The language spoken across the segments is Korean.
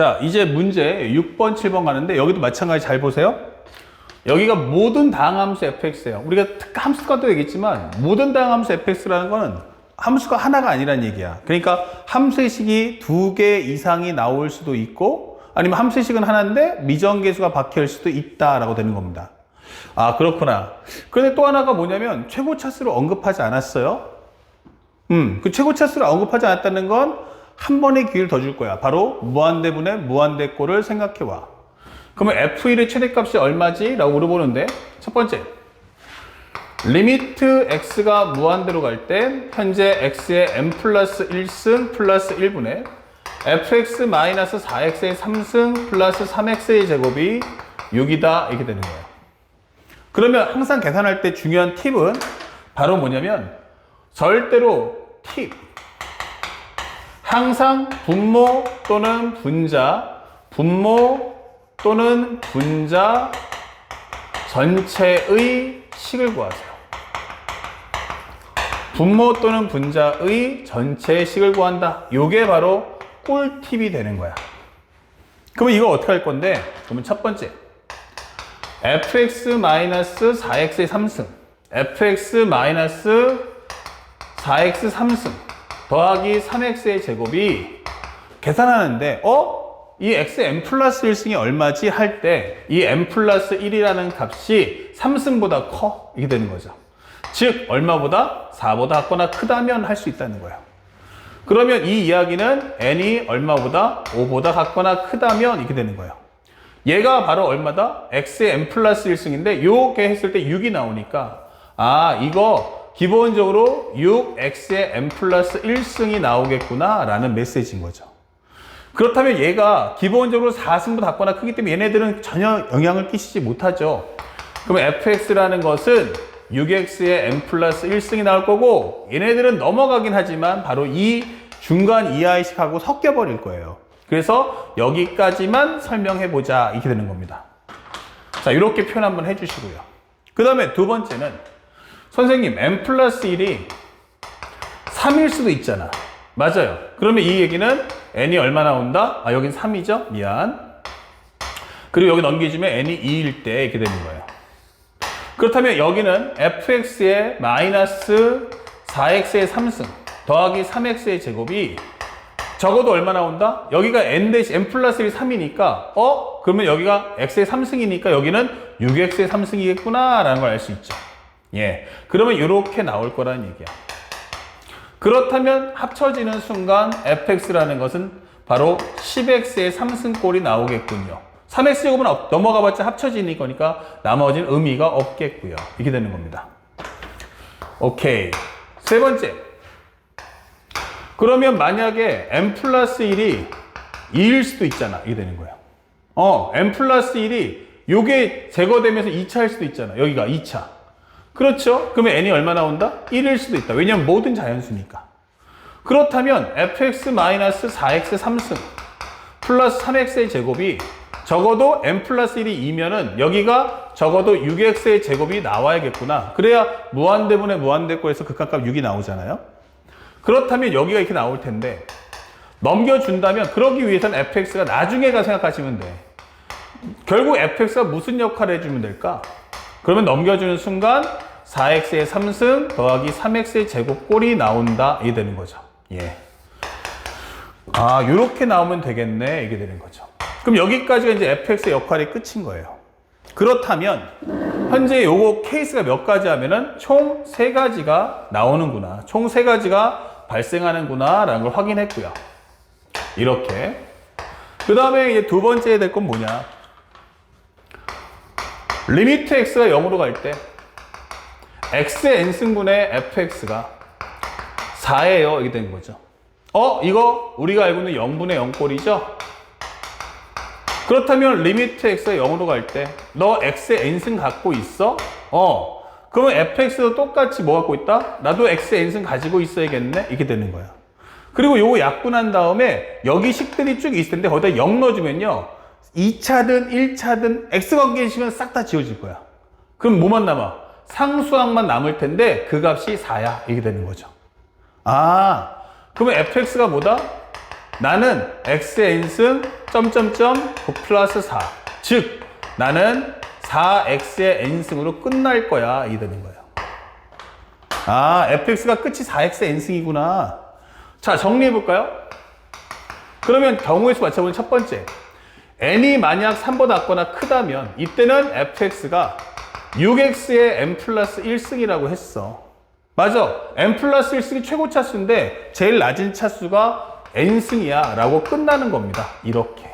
자, 이제 문제 6번, 7번 가는데 여기도 마찬가지 잘 보세요. 여기가 모든 다항함수 fx예요. 우리가 함수값도 얘기했지만 모든 다항함수 fx라는 거는 함수가 하나가 아니란 얘기야. 그러니까 함수의 식이 2개 이상이 나올 수도 있고 아니면 함수의 식은 하나인데 미정계수가 바뀔 수도 있다라고 되는 겁니다. 아, 그렇구나. 그런데 또 하나가 뭐냐면 최고차수를 언급하지 않았어요. 그 최고차수를 언급하지 않았다는 건 한 번의 기회를 더 줄 거야. 바로 무한대분의 무한대꼴을 생각해와. 그러면 f1의 최대값이 얼마지? 라고 물어보는데 첫 번째, 리미트 x가 무한대로 갈 때 현재 x의 n 플러스 1승 플러스 1분의 fx 마이너스 4x의 3승 플러스 3x의 제곱이 6이다 이렇게 되는 거예요. 그러면 항상 계산할 때 중요한 팁은 바로 뭐냐면 절대로 항상 분모 또는 분자 전체의 식을 구하세요. 분모 또는 분자의 전체의 식을 구한다. 요게 바로 꿀팁이 되는 거야. 그러면 이거 어떻게 할 건데? 그러면 첫 번째, fx-4x의 3승 fx-4x 3승 더하기 3x의 제곱이 계산하는데 이 x n 플러스 1승이 얼마지? 할 때 이 n 플러스 1이라는 값이 3승보다 커 이게 되는 거죠. 즉 얼마보다? 4보다 작거나 크다면 할 수 있다는 거예요. 그러면 이 이야기는 n이 얼마보다? 5보다 작거나 크다면 이렇게 되는 거예요. 얘가 바로 얼마다? x의 n 플러스 1승인데 요게 했을 때 6이 나오니까 아 이거 기본적으로 6x의 n 플러스 1승이 나오겠구나 라는 메시지인 거죠. 그렇다면 얘가 기본적으로 4승보다 작거나 크기 때문에 얘네들은 전혀 영향을 끼치지 못하죠. 그러면 fx라는 것은 6x의 n 플러스 1승이 나올 거고 얘네들은 넘어가긴 하지만 바로 이 중간 이하의식하고 섞여버릴 거예요. 그래서 여기까지만 설명해보자 이렇게 되는 겁니다. 자, 이렇게 표현 한번 해주시고요. 그 다음에 두 번째는 선생님 n 플러스 1이 3일 수도 있잖아. 맞아요. 그러면 이 얘기는 n이 얼마 나온다? 아, 여긴 3이죠? 미안. 그리고 여기 넘기주면 n이 2일 때 이렇게 되는 거예요. 그렇다면 여기는 fx의 마이너스 4x의 3승 더하기 3x의 제곱이 적어도 얼마 나온다? 여기가 n 플러스 1 3이니까 그러면 여기가 x의 3승이니까 여기는 6x의 3승이겠구나 라는 걸 알 수 있죠. 예, 그러면 이렇게 나올 거라는 얘기야. 그렇다면 합쳐지는 순간 fx라는 것은 바로 10x의 3승꼴이 나오겠군요. 3x제곱은 넘어가봤자 합쳐지는 거니까 나머지는 의미가 없겠고요. 이렇게 되는 겁니다. 오케이. 세 번째. 그러면 만약에 n 플러스 1이 2일 수도 있잖아. 이게 되는 거예요. n 플러스 1이 요게 제거되면서 2차일 수도 있잖아. 여기가 2차. 그렇죠? 그러면 n이 얼마 나온다? 1일 수도 있다. 왜냐면 모든 자연수니까. 그렇다면 fx-4x 3승 플러스 3x의 제곱이 적어도 n 플러스 1이 2면은 여기가 적어도 6x의 제곱이 나와야겠구나. 그래야 무한대분의 무한대꼴에서 극한값 6이 나오잖아요. 그렇다면 여기가 이렇게 나올 텐데 넘겨준다면 그러기 위해서는 fx가 나중에 가 생각하시면 돼. 결국 fx가 무슨 역할을 해주면 될까? 그러면 넘겨주는 순간 4x의 3승 더하기 3x의 제곱꼴이 나온다 이게 되는 거죠. 예. 아, 요렇게 나오면 되겠네 이게 되는 거죠. 그럼 여기까지가 이제 fx의 역할이 끝인 거예요. 그렇다면 현재 요거 케이스가 몇 가지 하면은 총 3가지가 나오는구나. 총 3가지가 발생하는구나 라는 걸 확인했고요. 이렇게. 그 다음에 이제 두 번째 될 건 뭐냐. 리미트 x가 0으로 갈 때 x의 n승분의 fx가 4예요. 이게 된 거죠. 이거 우리가 알고 있는 0분의 0꼴이죠? 그렇다면 리미트 x가 0으로 갈 때 너 x의 n승 갖고 있어? 그러면 fx도 똑같이 뭐 갖고 있다? 나도 x의 n승 가지고 있어야겠네? 이렇게 되는 거야. 그리고 요거 약분한 다음에 여기 식들이 쭉 있을 텐데 거기다 0 넣어주면요 2차든 1차든 x관계식은 싹 다 지워질 거야. 그럼 뭐만 남아? 상수항만 남을 텐데 그 값이 4야. 이게 되는 거죠. 아, 그러면 fx가 뭐다? 나는 xn승 점점점 플러스 4. 즉 나는 4x의 n승으로 끝날 거야. 이 되는 거예요. 아, fx가 끝이 4x의 n승이구나. 자, 정리해 볼까요? 그러면 경우의 수 맞춰보는 첫 번째. n이 만약 3보다 작거나 크다면 이때는 fx가 6x의 n 플러스 1승이라고 했어. 맞아. n 플러스 1승이 최고 차수인데 제일 낮은 차수가 n승이야 라고 끝나는 겁니다. 이렇게.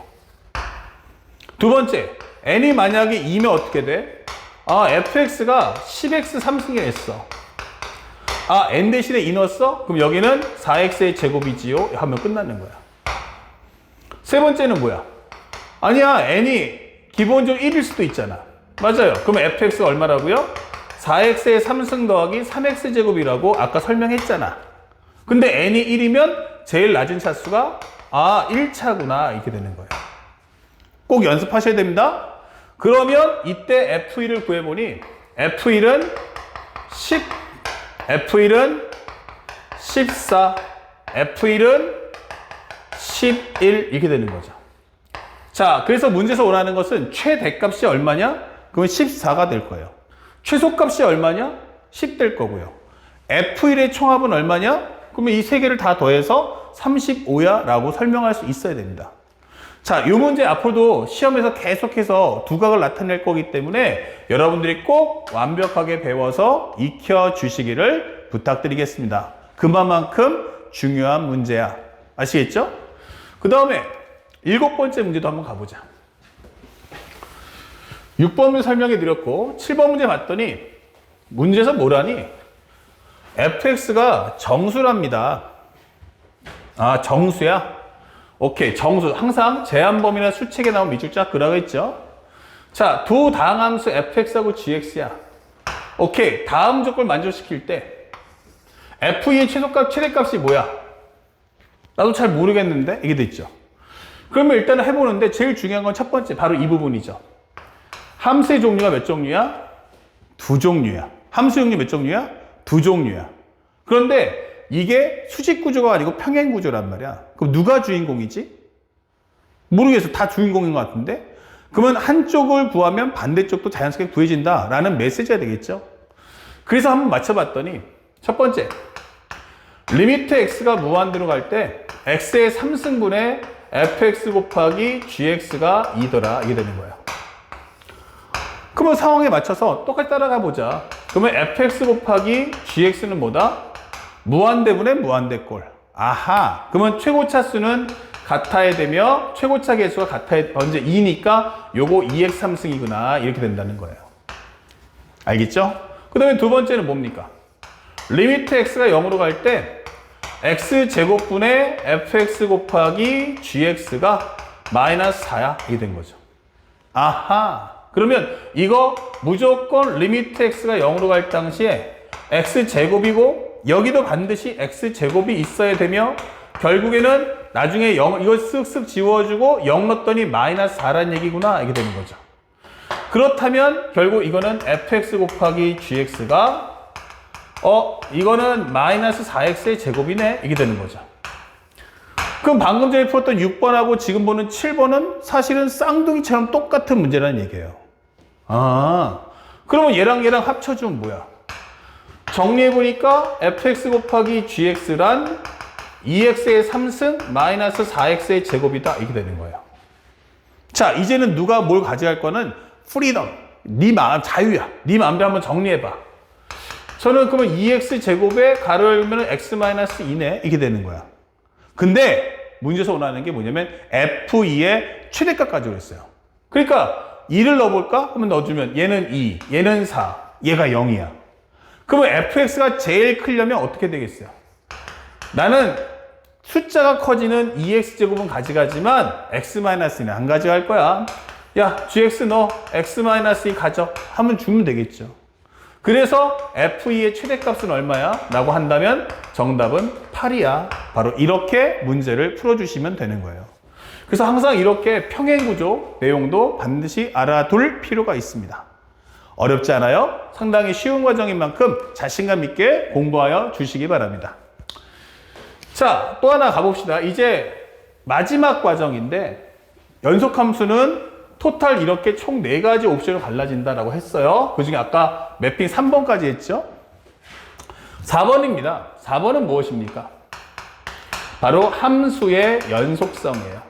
두 번째. n이 만약에 2면 어떻게 돼? 아, fx가 10x 3승이 했어. 아, n 대신에 2 넣었어? 그럼 여기는 4x의 제곱이지요? 하면 끝나는 거야. 세 번째는 뭐야? 아니야, n이 기본적으로 1일 수도 있잖아. 맞아요. 그럼 fx가 얼마라고요? 4x의 3승 더하기 3x 제곱이라고 아까 설명했잖아. 근데 n이 1이면 제일 낮은 차수가 1차구나 이렇게 되는 거예요. 꼭 연습하셔야 됩니다. 그러면 이때 f1을 구해보니 f1은 10, f1은 14, f1은 11 이렇게 되는 거죠. 자, 그래서 문제에서 원하는 것은 최대값이 얼마냐? 그러면 14가 될 거예요. 최소값이 얼마냐? 10 될 거고요. f1의 총합은 얼마냐? 그러면 이 세 개를 다 더해서 35야 라고 설명할 수 있어야 됩니다. 자, 이 문제 앞으로도 시험에서 계속해서 두각을 나타낼 거기 때문에 여러분들이 꼭 완벽하게 배워서 익혀 주시기를 부탁드리겠습니다. 그만큼 중요한 문제야. 아시겠죠? 그 다음에 7번째 문제도 한번 가보자. 6번을 설명해 드렸고 7번 문제 봤더니 문제에서 뭐라니? fx가 정수랍니다. 아, 정수야? 오케이, 정수. 항상 제한범위나 수책에 나온 밑줄짝 그라고 했죠? 자, 두 다항함수 fx하고 gx야. 오케이, 다음 조건을 만족시킬 때 f의 최소값, 최대값이 뭐야? 나도 잘 모르겠는데? 이게 됐죠? 그러면 일단은 해보는데 제일 중요한 건 첫 번째, 바로 이 부분이죠. 함수의 종류가 몇 종류야? 2종류야. 함수 종류 몇 종류야? 2종류야. 그런데 이게 수직 구조가 아니고 평행 구조란 말이야. 그럼 누가 주인공이지? 모르겠어. 다 주인공인 것 같은데? 그러면 한쪽을 구하면 반대쪽도 자연스럽게 구해진다라는 메시지가 되겠죠? 그래서 한번 맞춰봤더니 첫 번째, 리미트 x가 무한대로 갈 때 x의 3승분의 fx 곱하기 gx가 2더라 이게 되는 거예요. 그러면 상황에 맞춰서 똑같이 따라가 보자. 그러면 fx 곱하기 gx는 뭐다? 무한대분의 무한대꼴. 아하. 그러면 최고차 수는 같아야 되며 최고차 개수가 같아야 언제 2니까 요거 2x 3승이구나 이렇게 된다는 거예요. 알겠죠? 그 다음에 두 번째는 뭡니까? 리미트 x가 0으로 갈 때 x 제곱분의 fx 곱하기 gx가 마이너스 4야 이게 된 거죠. 아하. 그러면 이거 무조건 리미트 x가 0으로 갈 당시에 x 제곱이고 여기도 반드시 x 제곱이 있어야 되며 결국에는 나중에 0 이거 쓱쓱 지워주고 0 넣었더니 마이너스 4라는 얘기구나 이게 되는 거죠. 그렇다면 결국 이거는 fx 곱하기 gx가 이거는 마이너스 4x의 제곱이네 이게 되는 거죠. 그럼 방금 전에 풀었던 6번하고 지금 보는 7번은 사실은 쌍둥이처럼 똑같은 문제라는 얘기예요. 아, 그러면 얘랑 합쳐주면 뭐야? 정리해보니까 fx 곱하기 gx란 2x의 3승 마이너스 4x의 제곱이다 이렇게 되는 거예요. 자, 이제는 누가 뭘 가져갈 거는 프리덤, 네 마음, 자유야. 네 마음대로 한번 정리해봐. 저는 그러면 2x 제곱에 가로 열면 x 마이너스 2네 이렇게 되는 거야. 근데 문제에서 원하는 게 뭐냐면 f2의 최대값 가지고 있어요. 그러니까 2를 넣어볼까? 하면 넣어주면 얘는 2, 얘는 4, 얘가 0이야. 그러면 fx가 제일 크려면 어떻게 되겠어요? 나는 숫자가 커지는 2x제곱은 가져가지만 x-2는 안 가져갈 거야. 야, gx 넣어. x-2 가져. 하면 주면 되겠죠. 그래서 f2의 최대값은 얼마야? 라고 한다면 정답은 8이야. 바로 이렇게 문제를 풀어주시면 되는 거예요. 그래서 항상 이렇게 평행구조 내용도 반드시 알아둘 필요가 있습니다. 어렵지 않아요? 상당히 쉬운 과정인 만큼 자신감 있게 공부하여 주시기 바랍니다. 자, 또 하나 가봅시다. 이제 마지막 과정인데 연속함수는 토탈 이렇게 총 4가지 옵션으로 갈라진다라고 했어요. 그 중에 아까 매핑 3번까지 했죠. 4번입니다. 4번은 무엇입니까? 바로 함수의 연속성이에요.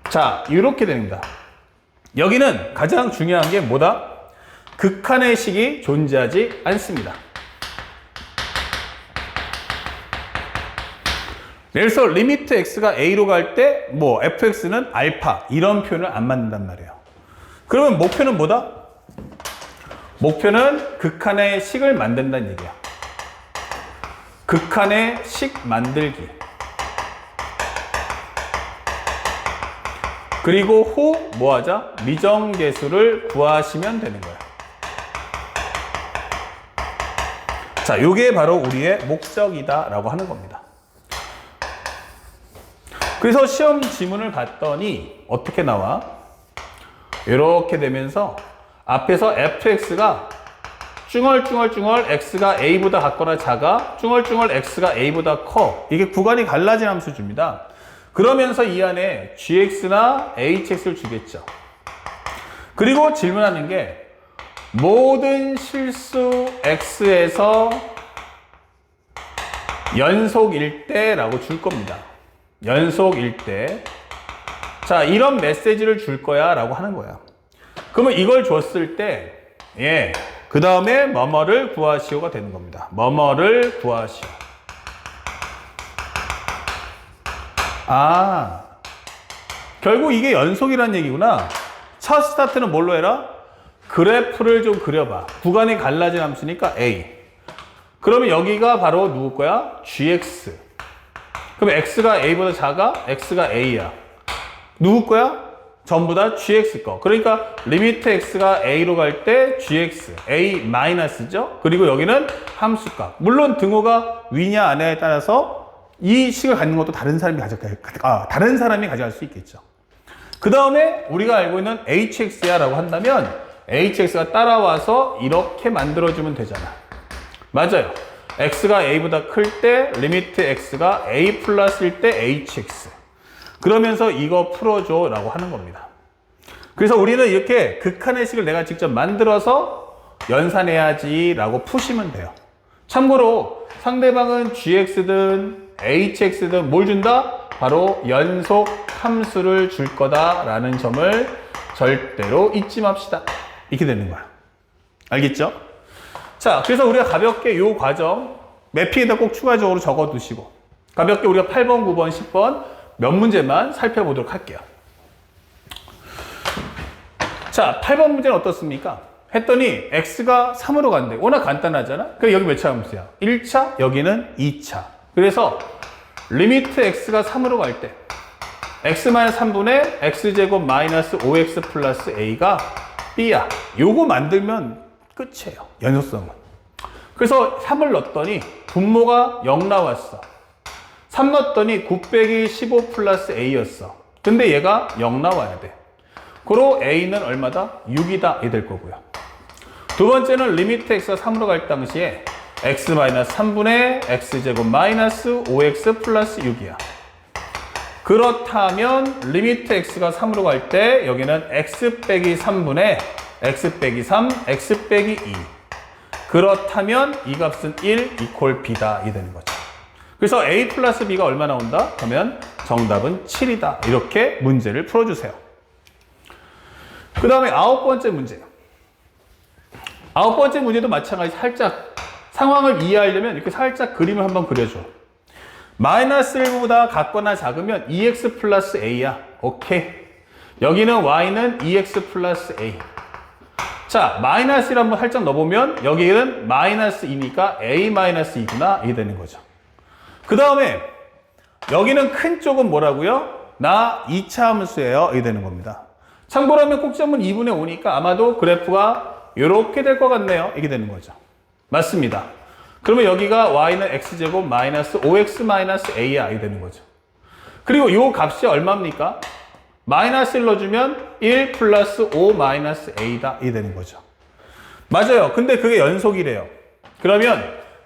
자, 이렇게 됩니다. 여기는 가장 중요한 게 뭐다? 극한의 식이 존재하지 않습니다. 예를 들어서 리미트 x가 a로 갈 때 뭐 fx는 알파 이런 표현을 안 만든단 말이에요. 그러면 목표는 뭐다? 목표는 극한의 식을 만든다는 얘기야. 극한의 식 만들기. 그리고 후 뭐 하자? 미정계수를 구하시면 되는 거야. 자, 요게 바로 우리의 목적이다라고 하는 겁니다. 그래서 시험 지문을 봤더니 어떻게 나와? 이렇게 되면서 앞에서 fx가 쭈얼쭈얼쭈얼 x가 a보다 같거나 작아, 쭈얼쭈얼 x가 a보다 커. 이게 구간이 갈라진 함수 줍니다. 그러면서 이 안에 gx나 hx를 주겠죠. 그리고 질문하는 게 모든 실수 x에서 연속일 때라고 줄 겁니다. 연속일 때. 자, 이런 메시지를 줄 거야 라고 하는 거야. 그러면 이걸 줬을 때, 예, 그 다음에 뭐뭐를 구하시오가 되는 겁니다. 뭐뭐를 구하시오. 아, 결국 이게 연속이란 얘기구나. 첫 스타트는 뭘로 해라? 그래프를 좀 그려봐. 구간이 갈라진 함수니까 A. 그러면 여기가 바로 누구 거야? GX. 그럼 X가 A보다 작아? X가 A야. 누구 거야? 전부 다 GX 거. 그러니까 리미트 X가 A로 갈 때 GX, A 마이너스죠? 그리고 여기는 함수값. 물론 등호가 위냐 아냐에 따라서 이 식을 갖는 것도 다른 사람이 가져갈 수 있겠죠. 그 다음에 우리가 알고 있는 HX야 라고 한다면 HX가 따라와서 이렇게 만들어주면 되잖아. 맞아요. X가 A보다 클 때 리미트 X가 A 플러스일 때 HX. 그러면서 이거 풀어줘 라고 하는 겁니다. 그래서 우리는 이렇게 극한의 식을 내가 직접 만들어서 연산해야지 라고 푸시면 돼요. 참고로 상대방은 GX든 HX든 뭘 준다? 바로 연속 함수를 줄 거다라는 점을 절대로 잊지 맙시다. 이렇게 되는 거야. 알겠죠? 자, 그래서 우리가 가볍게 이 과정 매핑에다 꼭 추가적으로 적어 두시고 가볍게 우리가 8번, 9번, 10번 몇 문제만 살펴보도록 할게요. 자, 8번 문제는 어떻습니까? 했더니 x가 3으로 간대. 워낙 간단하잖아? 그럼 여기 몇 차 함수야? 1차, 여기는 2차. 그래서 리미트 x가 3으로 갈 때 x-3분의 x제곱 마이너스 5x 플러스 a가 b야. 요거 만들면 끝이에요. 연속성은. 그래서 3을 넣었더니 분모가 0 나왔어. 3 넣었더니 9 빼기 15 플러스 a였어. 근데 얘가 0 나와야 돼. 그로 a는 얼마다? 6이다. 이 될 거고요. 두 번째는 리미트 x가 3으로 갈 당시에 x-3분의 x제곱 마이너스 5x 플러스 6이야. 그렇다면 리미트 x가 3으로 갈 때 여기는 x 빼기 3분의 x 빼기 3, x 빼기 2. 그렇다면 이 값은 1 이퀄 b다. 이 되는 거죠. 그래서 a 플러스 b가 얼마 나온다? 그러면 정답은 7이다. 이렇게 문제를 풀어주세요. 그 다음에 9번째 문제. 9번째 문제도 마찬가지 살짝 상황을 이해하려면 이렇게 살짝 그림을 한번 그려줘. 마이너스 1보다 같거나 작으면 2x 플러스 a야. 오케이. 여기는 y는 2x 플러스 a. 자, 마이너스 1 한번 살짝 넣어보면 여기는 마이너스 2니까 a 마이너스 2구나. 이게 되는 거죠. 그 다음에 여기는 큰 쪽은 뭐라고요? 나 2차 함수예요. 이게 되는 겁니다. 참고로 하면 꼭지점은 2분의 5니까 아마도 그래프가 이렇게 될 것 같네요. 이게 되는 거죠. 맞습니다. 그러면 여기가 y는 x제곱 마이너스 5x 마이너스 a야. 이게 되는 거죠. 그리고 이 값이 얼마입니까? 마이너스 1 넣어주면 1 플러스 5 마이너스 a다. 이게 되는 거죠. 맞아요. 근데 그게 연속이래요. 그러면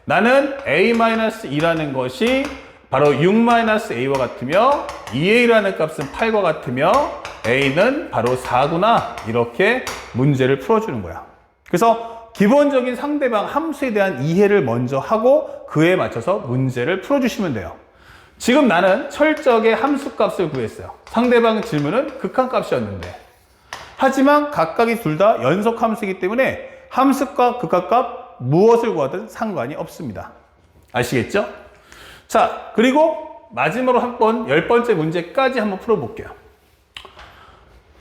나는 a-2라는 것이 바로 6-a와 같으며 2a라는 값은 8과 같으며 a는 바로 4구나. 이렇게 문제를 풀어주는 거야. 그래서 기본적인 상대방 함수에 대한 이해를 먼저 하고 그에 맞춰서 문제를 풀어주시면 돼요. 지금 나는 철저하게 함수값을 구했어요. 상대방 질문은 극한값이었는데. 하지만 각각이 둘 다 연속함수이기 때문에 함수값, 극한값 무엇을 구하든 상관이 없습니다. 아시겠죠? 자, 그리고 마지막으로 한번 10번째 문제까지 한번 풀어볼게요.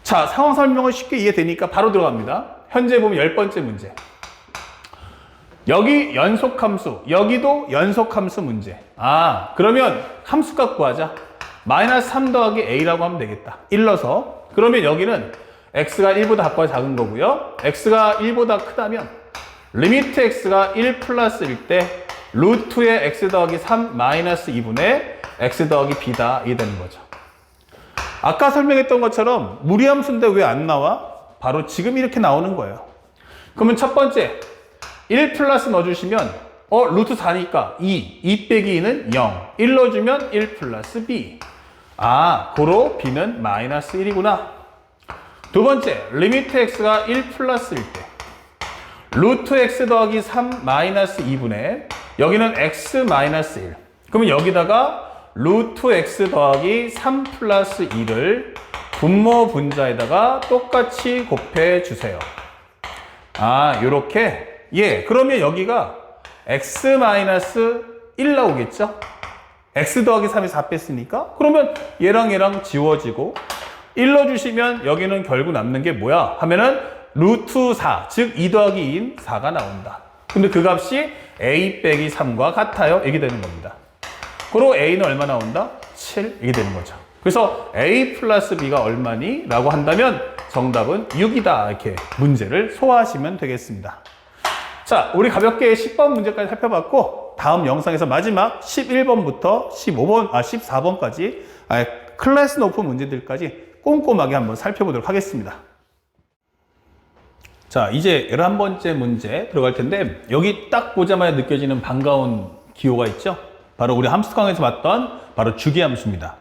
자, 상황 설명을 쉽게 이해되니까 바로 들어갑니다. 현재 보면 10번째 문제. 여기 연속함수, 여기도 연속함수 문제. 아, 그러면 함수값 구하자. -3 더하기 a라고 하면 되겠다. 1 넣어서. 그러면 여기는 x가 1보다 작거나 작은 거고요. x가 1보다 크다면 리미트 x가 1 플러스일 때 루트의 x 더하기 3 마이너스 2분의 x 더하기 b다. 이게 되는 거죠. 아까 설명했던 것처럼 무리함수인데 왜 안 나와? 바로 지금 이렇게 나오는 거예요. 그러면 첫 번째 1 플러스 넣어주시면 루트 4니까 2 빼기 2는 0 1 넣어주면 1 플러스 b. 아, 고로 b는 마이너스 1이구나. 두 번째 리미트 x가 1 플러스일 때 루트 x 더하기 3 마이너스 2분의 여기는 x 마이너스 1. 그러면 여기다가 루트 x 더하기 3 플러스 2를 분모 분자에다가 똑같이 곱해 주세요. 아, 요렇게. 예, 그러면 여기가 x 마이너스 1 나오겠죠? x 더하기 3에 4 뺐으니까? 그러면 얘랑 얘랑 지워지고 1 넣어주시면 여기는 결국 남는 게 뭐야? 하면은 루트 4, 즉 2 더하기 2인 4가 나온다. 근데 그 값이 a 빼기 3과 같아요. 이게 되는 겁니다. 그리고 a는 얼마 나온다? 7. 이게 되는 거죠. 그래서 a 플러스 b가 얼마니? 라고 한다면 정답은 6이다. 이렇게 문제를 소화하시면 되겠습니다. 자, 우리 가볍게 10번 문제까지 살펴봤고 다음 영상에서 마지막 11번부터 14번까지 클래스 높은 문제들까지 꼼꼼하게 한번 살펴보도록 하겠습니다. 자, 이제 11번째 문제 들어갈 텐데 여기 딱 보자마자 느껴지는 반가운 기호가 있죠? 바로 우리 함수 강에서 봤던 바로 주기함수입니다.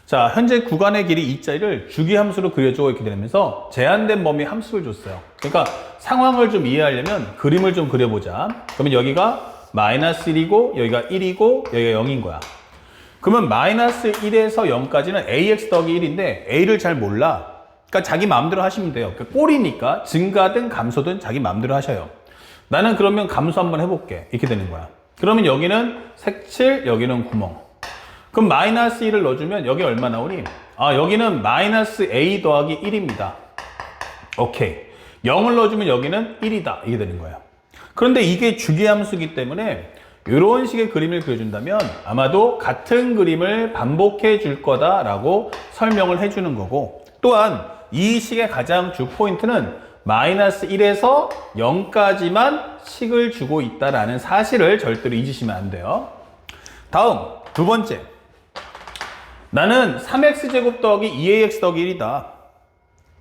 자, 현재 구간의 길이 2짜리를 주기함수로 그려줘 이렇게 되면서 제한된 범위 함수를 줬어요. 그러니까 상황을 좀 이해하려면 그림을 좀 그려보자. 그러면 여기가 마이너스 1이고 여기가 1이고 여기가 0인 거야. 그러면 마이너스 1에서 0까지는 ax 더하기 1인데 a를 잘 몰라. 그러니까 자기 마음대로 하시면 돼요. 그러니까 꼴이니까 증가든 감소든 자기 마음대로 하셔요. 나는 그러면 감소 한번 해볼게. 이렇게 되는 거야. 그러면 여기는 색칠, 여기는 구멍. 그럼 마이너스 1을 넣어주면 여기 얼마 나오니? 아, 여기는 마이너스 a 더하기 1입니다. 오케이. 0을 넣어주면 여기는 1이다. 이게 되는 거예요. 그런데 이게 주기함수이기 때문에 이런 식의 그림을 그려준다면 아마도 같은 그림을 반복해 줄 거다라고 설명을 해주는 거고, 또한 이 식의 가장 주 포인트는 마이너스 1에서 0까지만 식을 주고 있다라는 사실을 절대로 잊으시면 안 돼요. 다음 두 번째, 나는 3x제곱 더하기 2ax 더하기 1이다.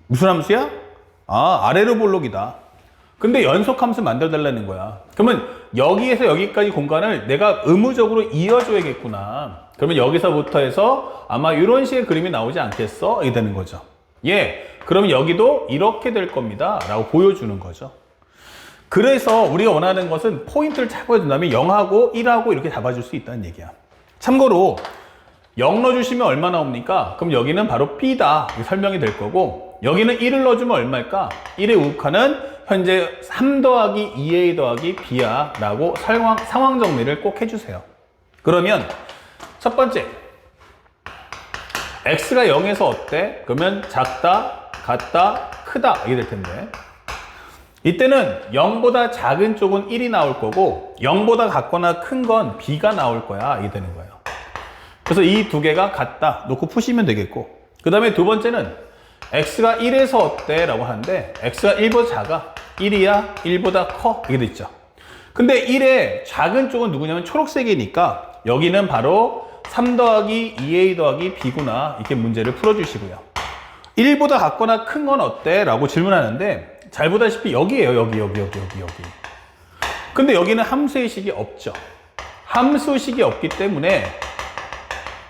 무슨 함수야? 아, 아래로 볼록이다. 근데 연속함수 만들어달라는 거야. 그러면 여기에서 여기까지 공간을 내가 의무적으로 이어줘야겠구나. 그러면 여기서부터 해서 아마 이런 식의 그림이 나오지 않겠어? 이게 되는 거죠. 예, 그러면 여기도 이렇게 될 겁니다 라고 보여주는 거죠. 그래서 우리가 원하는 것은 포인트를 잡아준다면 0하고 1하고 이렇게 잡아줄 수 있다는 얘기야. 참고로 0 넣어주시면 얼마 나옵니까? 그럼 여기는 바로 b다 설명이 될 거고, 여기는 1을 넣어주면 얼마일까? 1의 우극하는 현재 3 더하기 2a 더하기 b야 라고 상황 정리를 꼭 해주세요. 그러면 첫 번째, x가 0에서 어때? 그러면 작다, 같다, 크다 이게 될 텐데, 이때는 0보다 작은 쪽은 1이 나올 거고 0보다 같거나 큰 건 b가 나올 거야. 이게 되는 거예요. 그래서 이 두 개가 같다 놓고 푸시면 되겠고, 그 다음에 두 번째는 x가 1에서 어때? 라고 하는데 x가 1보다 작아. 1이야? 1보다 커? 이게 돼 있죠. 근데 1의 작은 쪽은 누구냐면 초록색이니까 여기는 바로 3 더하기 2a 더하기 b구나. 이렇게 문제를 풀어주시고요. 1보다 같거나 큰 건 어때? 라고 질문하는데 잘 보다시피 여기에요. 여기. 근데 여기는 함수의 식이 없죠. 함수식이 없기 때문에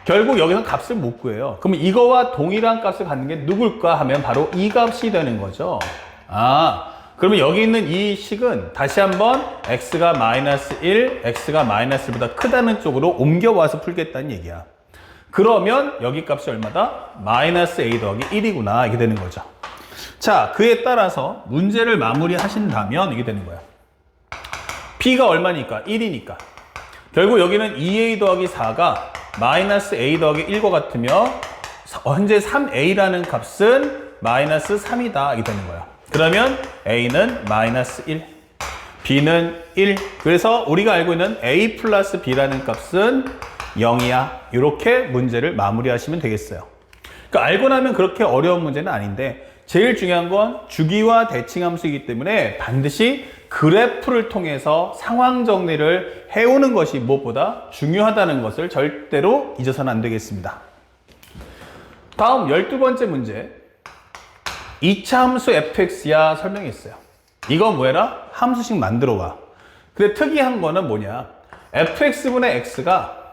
결국 여기서 값을 못 구해요. 그럼 이거와 동일한 값을 갖는 게 누굴까 하면 바로 이 값이 되는 거죠. 그러면 여기 있는 이 식은 다시 한번 x가 마이너스 1, x가 마이너스 1보다 크다는 쪽으로 옮겨와서 풀겠다는 얘기야. 그러면 여기 값이 얼마다? 마이너스 a 더하기 1이구나. 이게 되는 거죠. 자, 그에 따라서 문제를 마무리하신다면 이게 되는 거야. b가 얼마니까? 1이니까. 결국 여기는 2a 더하기 4가 마이너스 a 더하기 1과 같으며 현재 3a라는 값은 마이너스 3이다. 이게 되는 거야. 그러면 a는 마이너스 1, b는 1. 그래서 우리가 알고 있는 a 플러스 b라는 값은 0이야. 이렇게 문제를 마무리하시면 되겠어요. 그러니까 알고 나면 그렇게 어려운 문제는 아닌데 제일 중요한 건 주기와 대칭함수이기 때문에 반드시 그래프를 통해서 상황 정리를 해오는 것이 무엇보다 중요하다는 것을 절대로 잊어서는 안 되겠습니다. 다음 12번째 문제. 2차 함수 fx야 설명했어요. 이거 뭐해라? 함수식 만들어 와. 근데 특이한 거는 뭐냐? fx분의 x가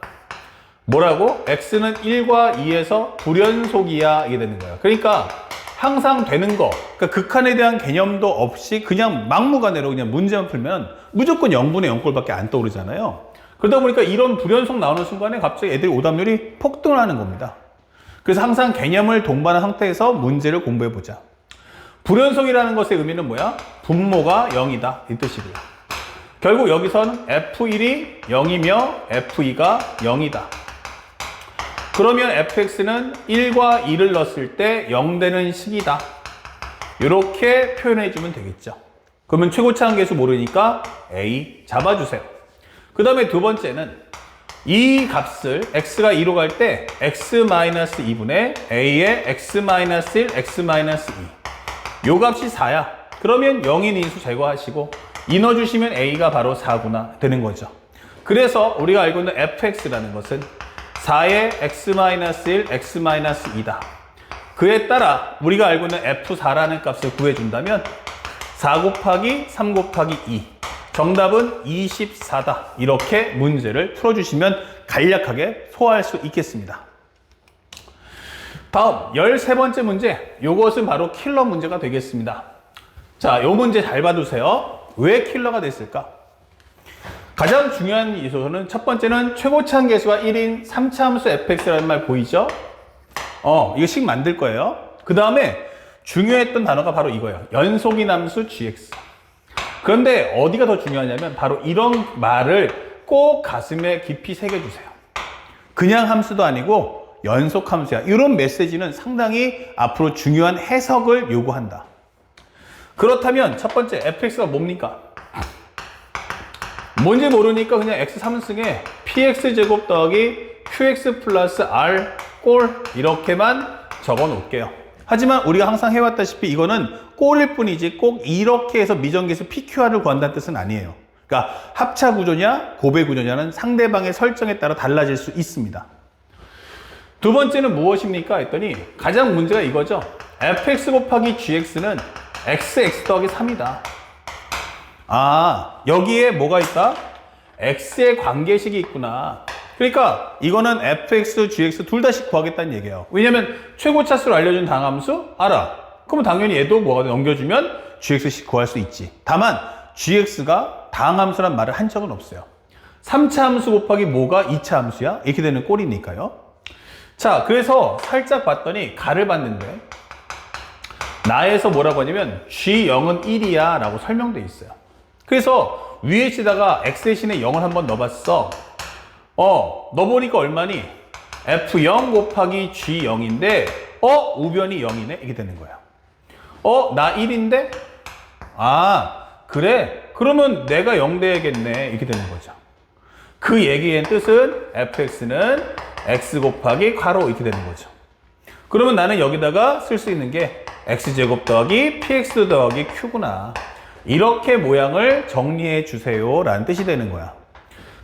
뭐라고? x는 1과 2에서 불연속이야. 이게 되는 거예요. 그러니까 항상 되는 거, 그러니까 극한에 대한 개념도 없이 그냥 막무가내로 그냥 문제만 풀면 무조건 0분의 0꼴밖에 안 떠오르잖아요. 그러다 보니까 이런 불연속 나오는 순간에 갑자기 애들이 오답률이 폭등을 하는 겁니다. 그래서 항상 개념을 동반한 상태에서 문제를 공부해 보자. 불연속이라는 것의 의미는 뭐야? 분모가 0이다. 이 뜻이고요. 결국 여기선 f1이 0이며 f2가 0이다. 그러면 fx는 1과 2를 넣었을 때 0되는 식이다. 이렇게 표현해 주면 되겠죠. 그러면 최고차 한계수 모르니까 a 잡아주세요. 그 다음에 두 번째는 이 값을 x가 2로 갈 때 x-2분의 a의 x-1, x-2. 요 값이 4야. 그러면 0인 인수 제거하시고 2 넣어주시면 a가 바로 4구나 되는 거죠. 그래서 우리가 알고 있는 fx라는 것은 4의 x-1, x-2다. 그에 따라 우리가 알고 있는 f4라는 값을 구해준다면 4 곱하기 3 곱하기 2. 정답은 24다. 이렇게 문제를 풀어주시면 간략하게 소화할 수 있겠습니다. 다음 13번째 문제. 요것은 바로 킬러 문제가 되겠습니다. 자, 요 문제 잘 봐두세요. 왜 킬러가 됐을까? 가장 중요한 요소는 첫 번째는 최고차 한계수가 1인 3차 함수 fx라는 말 보이죠? 이거 식 만들 거예요. 그 다음에 중요했던 단어가 바로 이거예요. 연속인 함수 gx. 그런데 어디가 더 중요하냐면 바로 이런 말을 꼭 가슴에 깊이 새겨주세요. 그냥 함수도 아니고 연속 함수야. 이런 메시지는 상당히 앞으로 중요한 해석을 요구한다. 그렇다면 첫 번째 fx가 뭡니까? 뭔지 모르니까 그냥 x 3승에 px제곱 더하기 qx 플러스 r 꼴 이렇게만 적어 놓을게요. 하지만 우리가 항상 해왔다시피 이거는 꼴일 뿐이지 꼭 이렇게 해서 미정계수 PQR을 구한다는 뜻은 아니에요. 그러니까 합차 구조냐 고배 구조냐는 상대방의 설정에 따라 달라질 수 있습니다. 두 번째는 무엇입니까? 했더니 가장 문제가 이거죠. fx 곱하기 gx는 x 더하기 3이다. 여기에 뭐가 있다? x의 관계식이 있구나. 그러니까 이거는 fx, gx 둘 다씩 구하겠다는 얘기예요. 왜냐면 최고차수를 알려준 당함수 알아. 그러면 당연히 얘도 뭐가 넘겨주면 gx씩 구할 수 있지. 다만 gx가 당함수란 말을 한 적은 없어요. 3차 함수 곱하기 뭐가 2차 함수야? 이렇게 되는 꼴이니까요. 자, 그래서 살짝 봤더니 가를 봤는데 나에서 뭐라고 하냐면 G0은 1이야 라고 설명돼 있어요. 그래서 위에다가 x 대신에 0을 한번 넣어봤어. 넣어보니까 얼마니? F0 곱하기 G0인데 우변이 0이네? 이게 되는 거야. 나 1인데? 그래? 그러면 내가 0 돼야겠네. 이렇게 되는 거죠. 그 얘기의 뜻은 fx는 x 곱하기 괄호 이렇게 되는 거죠. 그러면 나는 여기다가 쓸 수 있는 게 x제곱 더하기 px 더하기 q구나. 이렇게 모양을 정리해 주세요 라는 뜻이 되는 거야.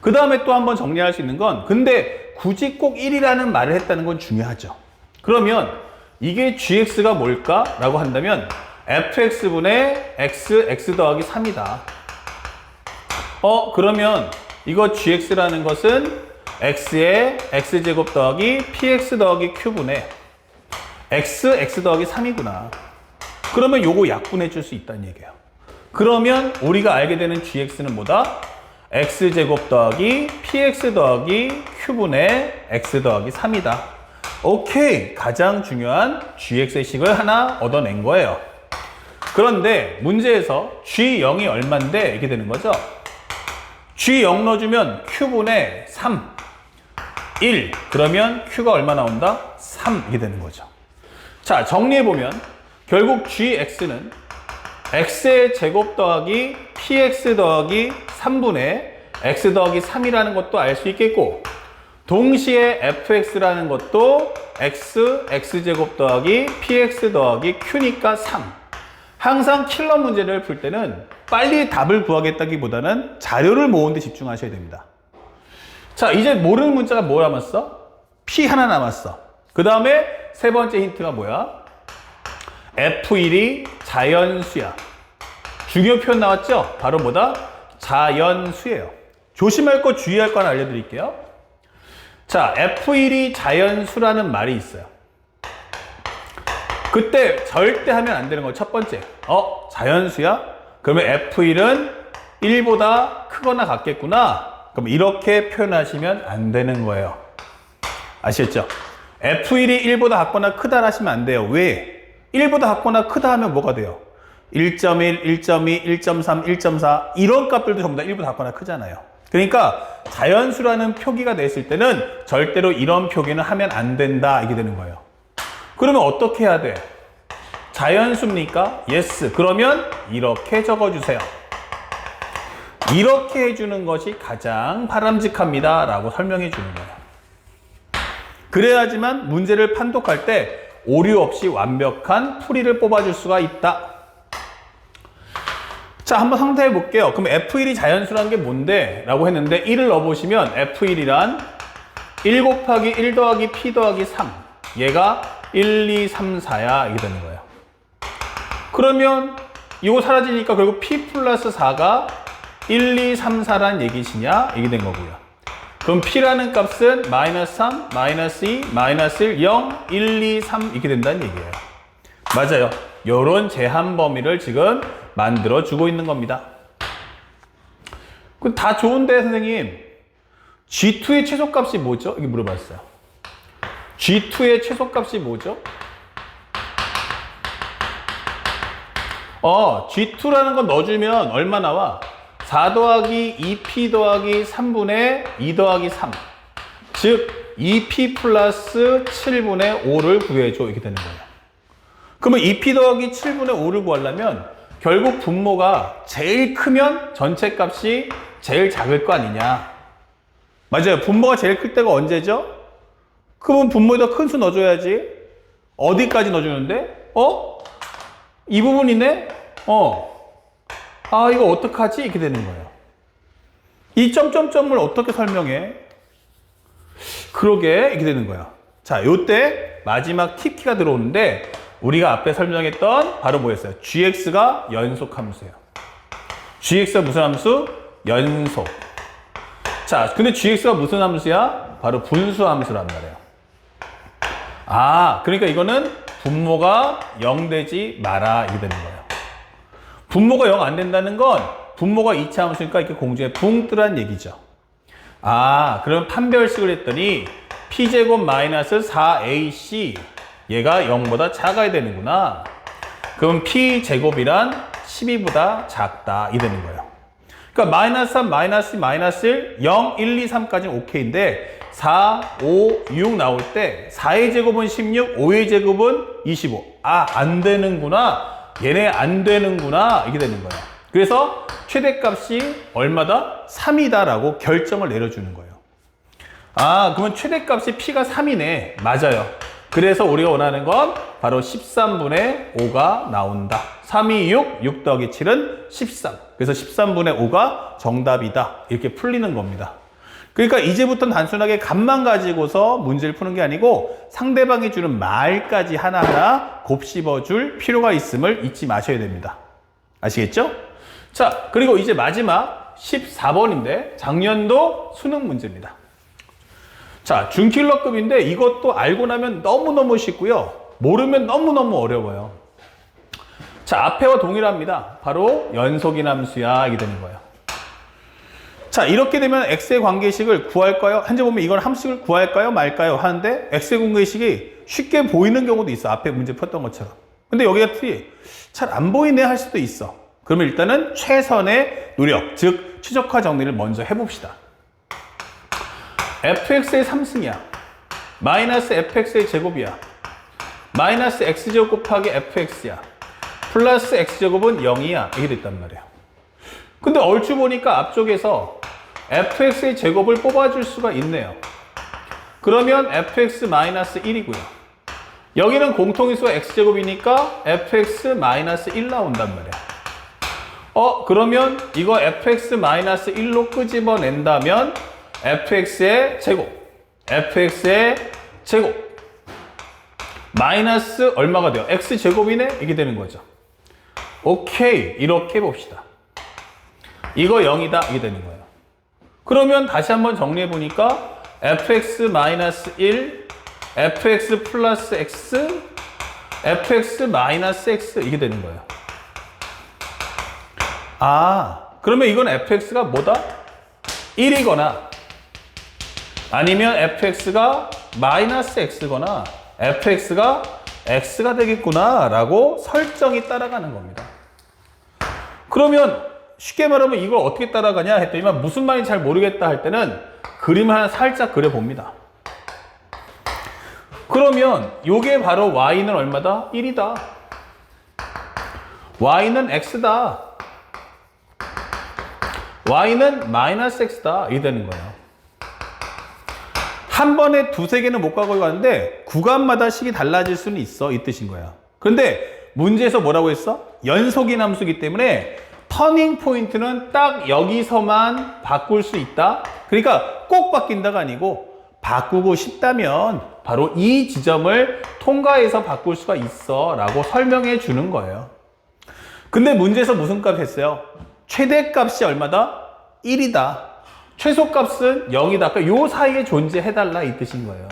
그 다음에 또 한번 정리할 수 있는 건 근데 굳이 꼭 1이라는 말을 했다는 건 중요하죠. 그러면 이게 gx가 뭘까? 라고 한다면 fx분의 x 더하기 3이다. 그러면 이거 gx라는 것은 x의 x제곱 더하기 px 더하기 q분의 x 더하기 3이구나. 그러면 요거 약분해 줄 수 있다는 얘기예요. 그러면 우리가 알게 되는 gx는 뭐다? x제곱 더하기 px 더하기 q분의 x 더하기 3이다. 오케이. 가장 중요한 gx의 식을 하나 얻어낸 거예요. 그런데 문제에서 g0이 얼만데 이렇게 되는 거죠. g0 넣어주면 q분의 3, 1. 그러면 q가 얼마 나온다? 3 이렇게 되는 거죠. 자, 정리해보면 결국 gx는 x의 제곱 더하기 px 더하기 3분의 x 더하기 3이라는 것도 알 수 있겠고, 동시에 fx라는 것도 x제곱 더하기 px 더하기 q니까 3. 항상 킬러 문제를 풀 때는 빨리 답을 구하겠다기보다는 자료를 모으는 데 집중하셔야 됩니다. 자, 이제 모르는 문자가 뭐 남았어? p 하나 남았어. 그 다음에 세 번째 힌트가 뭐야? f1이 자연수야. 중요 표현 나왔죠? 바로 뭐다? 자연수예요. 조심할 거, 주의할 거 하나 알려드릴게요. 자, f1이 자연수라는 말이 있어요. 그때 절대 하면 안 되는 거. 첫 번째, 자연수야? 그러면 f1은 1보다 크거나 같겠구나. 그럼 이렇게 표현하시면 안 되는 거예요. 아시겠죠? f1이 1보다 같거나 크다 하시면 안 돼요. 왜? 1보다 같거나 크다 하면 뭐가 돼요? 1.1, 1.2, 1.3, 1.4 이런 값들도 전부 다 1보다 같거나 크잖아요. 그러니까 자연수라는 표기가 됐을 때는 절대로 이런 표기는 하면 안 된다 이게 되는 거예요. 그러면 어떻게 해야 돼? 자연수입니까? yes. 그러면 이렇게 적어주세요. 이렇게 해주는 것이 가장 바람직합니다 라고 설명해 주는 거예요. 그래야지만 문제를 판독할 때 오류 없이 완벽한 풀이를 뽑아줄 수가 있다. 자, 한번 상대해 볼게요. 그럼 F1이 자연수라는 게 뭔데? 라고 했는데 1을 넣어보시면 F1이란 1 곱하기 1 더하기 P 더하기 3. 얘가 1, 2, 3, 4야. 이게 되는 거예요. 그러면 이거 사라지니까 결국 P 플러스 4가 1, 2, 3, 4라는 얘기시냐? 이게 된 거고요. 그럼 P라는 값은 마이너스 3, 마이너스 2, 마이너스 1, 0, 1, 2, 3 이렇게 된다는 얘기예요. 맞아요. 요런 제한 범위를 지금 만들어 주고 있는 겁니다. 그 다 좋은데 선생님, G2의 최소값이 뭐죠? 이렇게 물어봤어요. G2의 최소값이 뭐죠? G2라는 건 넣어주면 얼마 나와? 4 더하기 2P 더하기 3분의 2 더하기 3. 즉 2P 플러스 7분의 5를 구해줘. 이렇게 되는 거예요. 그러면 2P 더하기 7분의 5를 구하려면 결국 분모가 제일 크면 전체 값이 제일 작을 거 아니냐. 맞아요. 분모가 제일 클 때가 언제죠? 그러면 분모에다 큰 수 넣어줘야지. 어디까지 넣어주는데? 이 부분이네? 이거 어떡하지? 이렇게 되는 거예요. 이 점점점을 어떻게 설명해? 그러게, 이렇게 되는 거야. 자, 요때 마지막 팁키가 들어오는데 우리가 앞에 설명했던 바로 뭐였어요? gx가 연속 함수예요. gx가 무슨 함수? 연속. 자, 근데 gx가 무슨 함수야? 바로 분수 함수란 말이에요. 그러니까 이거는 분모가 0 되지 마라 이게 되는 거예요. 분모가 0 안 된다는 건 분모가 2차 함수니까 이렇게 공중에 붕 뜨란 얘기죠. 그럼 판별식을 했더니 p제곱 마이너스 4ac 얘가 0보다 작아야 되는구나. 그럼 p제곱이란 12보다 작다 이 되는 거예요. 그러니까 마이너스 3, 마이너스 2, 마이너스 1, 0, 1, 2, 3까지는 오케이인데 4, 5, 6 나올 때 4의 제곱은 16, 5의 제곱은 25. 안 되는구나. 얘네 안 되는구나. 이게 되는 거예요. 그래서 최대값이 얼마다? 3이다 라고 결정을 내려주는 거예요. 그러면 최대값이 P가 3이네. 맞아요. 그래서 우리가 원하는 건 바로 13분의 5가 나온다. 3, 2, 6, 6 더하기 7은 13. 그래서 13분의 5가 정답이다. 이렇게 풀리는 겁니다. 그러니까 이제부터는 단순하게 값만 가지고서 문제를 푸는 게 아니고 상대방이 주는 말까지 하나하나 곱씹어 줄 필요가 있음을 잊지 마셔야 됩니다. 아시겠죠? 자, 그리고 이제 마지막 14번인데 작년도 수능 문제입니다. 자, 준킬러급인데 이것도 알고 나면 너무너무 쉽고요. 모르면 너무너무 어려워요. 자, 앞에와 동일합니다. 바로 연속인함수야 이게 되는 거예요. 자, 이렇게 되면 x의 관계식을 구할까요? 현재 보면 이건 함수를 구할까요? 말까요? 하는데 x의 관계식이 쉽게 보이는 경우도 있어. 앞에 문제 푸었던 것처럼. 근데 여기가 잘 안 보이네 할 수도 있어. 그러면 일단은 최선의 노력, 즉 최적화 정리를 먼저 해봅시다. fx의 3승이야. 마이너스 fx의 제곱이야. 마이너스 x제곱 곱하기 fx야. 플러스 x제곱은 0이야. 이게 됐단 말이야. 근데 얼추 보니까 앞쪽에서 fx의 제곱을 뽑아줄 수가 있네요. 그러면 fx 마이너스 1이고요. 여기는 공통인수가 x제곱이니까 fx 마이너스 1 나온단 말이야. 그러면 이거 fx 마이너스 1로 끄집어낸다면 fx의 제곱 마이너스 얼마가 돼요? x제곱이네? 이게 되는 거죠. 오케이, 이렇게 봅시다. 이거 0이다 이게 되는 거예요. 그러면 다시 한번 정리해 보니까 fx 마이너스 1, fx 플러스 x, fx 마이너스 x 이게 되는 거예요. 그러면 이건 fx가 뭐다? 1이거나 아니면 fx가 마이너스 x거나 fx가 x가 되겠구나 라고 설정이 따라가는 겁니다. 그러면 쉽게 말하면 이걸 어떻게 따라가냐 했더니만 무슨 말인지 잘 모르겠다 할 때는 그림을 하나 살짝 그려봅니다. 그러면 이게 바로 y는 얼마다? 1이다. y는 x다. y는 마이너스 x다. 이게 되는 거예요. 한 번에 두세 개는 못 가고 가는데 구간마다 식이 달라질 수는 있어. 이 뜻인 거야. 그런데 문제에서 뭐라고 했어? 연속인 함수이기 때문에 터닝 포인트는 딱 여기서만 바꿀 수 있다. 그러니까 꼭 바뀐다가 아니고 바꾸고 싶다면 바로 이 지점을 통과해서 바꿀 수가 있어 라고 설명해 주는 거예요. 근데 문제에서 무슨 값 했어요? 최대값이 얼마다? 1이다. 최소값은 0이다. 그러니까 요 사이에 존재해달라 이 뜻인 거예요.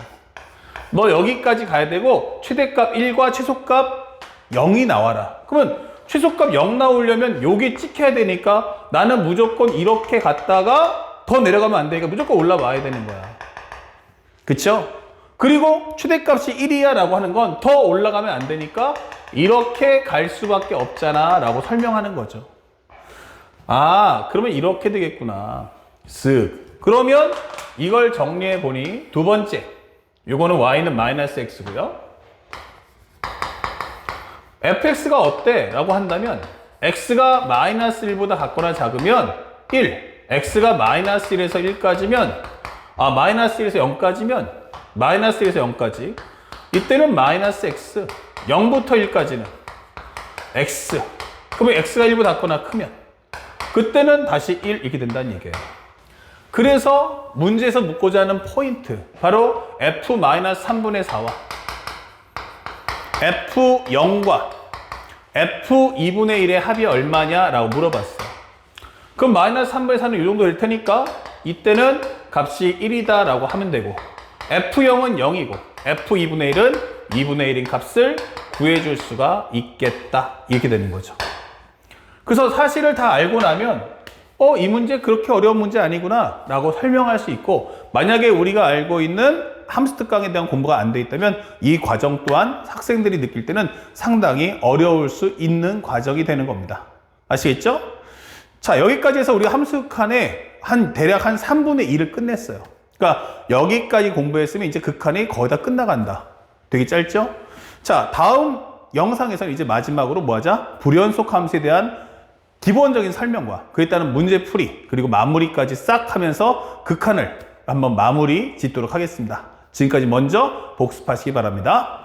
너 여기까지 가야 되고 최대값 1과 최소값 0이 나와라. 그러면 최소값 0 나오려면 여기 찍혀야 되니까 나는 무조건 이렇게 갔다가 더 내려가면 안 되니까 무조건 올라와야 되는 거야. 그쵸? 그리고 최대값이 1이야 라고 하는 건 더 올라가면 안 되니까 이렇게 갈 수밖에 없잖아 라고 설명하는 거죠. 그러면 이렇게 되겠구나. 쓱. 그러면 이걸 정리해 보니 두 번째, 요거는 y는 마이너스 x고요. fx가 어때? 라고 한다면 x가 마이너스 1보다 같거나 작으면 1, x가 마이너스 1에서 1까지면 마이너스 1에서 0까지면 마이너스 1에서 0까지 이때는 마이너스 x 0부터 1까지는 x 그러면 x가 1보다 같거나 크면 그때는 다시 1 이렇게 된다는 얘기예요. 그래서 문제에서 묻고자 하는 포인트 바로 f-3분의 4와 f0과 f2분의 1의 합이 얼마냐 라고 물어봤어요. 그럼 마이너스 3분의 4는 이 정도 될 테니까 이때는 값이 1이다 라고 하면 되고 f0은 0이고 f2분의 1은 2분의 1인 값을 구해줄 수가 있겠다 이렇게 되는 거죠. 그래서 사실을 다 알고 나면 이 문제 그렇게 어려운 문제 아니구나 라고 설명할 수 있고 만약에 우리가 알고 있는 함수 특강에 대한 공부가 안 돼 있다면 이 과정 또한 학생들이 느낄 때는 상당히 어려울 수 있는 과정이 되는 겁니다. 아시겠죠? 자, 여기까지 해서 우리가 함수 극한에 대략 한 3분의 2를 끝냈어요. 그러니까 여기까지 공부했으면 이제 극한이 거의 다 끝나간다. 되게 짧죠? 자, 다음 영상에서는 이제 마지막으로 뭐 하자? 불연속 함수에 대한 기본적인 설명과 그에 따른 문제 풀이 그리고 마무리까지 싹 하면서 극한을 한번 마무리 짓도록 하겠습니다. 지금까지 먼저 복습하시기 바랍니다.